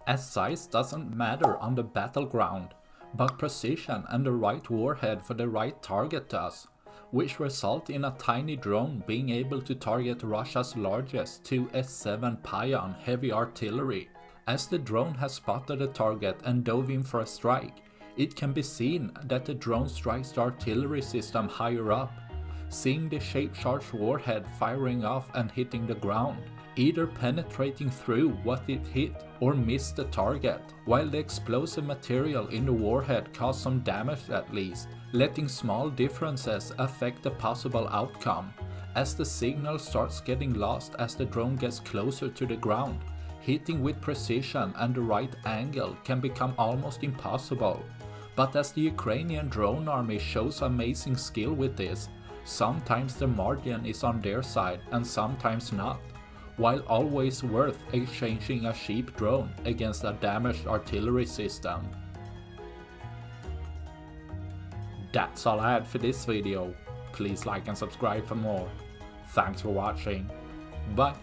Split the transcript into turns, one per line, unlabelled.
as size doesn't matter on the battleground, but precision and the right warhead for the right target does, which result in a tiny drone being able to target Russia's largest 2S7 Pion heavy artillery. As the drone has spotted a target and dove in for a strike, it can be seen that the drone strikes the artillery system higher up, seeing the shape-charged warhead firing off and hitting the ground, either penetrating through what it hit or missed the target, while the explosive material in the warhead caused some damage at least, letting small differences affect the possible outcome, as the signal starts getting lost as the drone gets closer to the ground. Hitting with precision and the right angle can become almost impossible. But as the Ukrainian drone army shows amazing skill with this, sometimes the margin is on their side and sometimes not, while always worth exchanging a cheap drone against a damaged artillery system. That's all I had for this video. Please like and subscribe for more. Thanks for watching. Bye.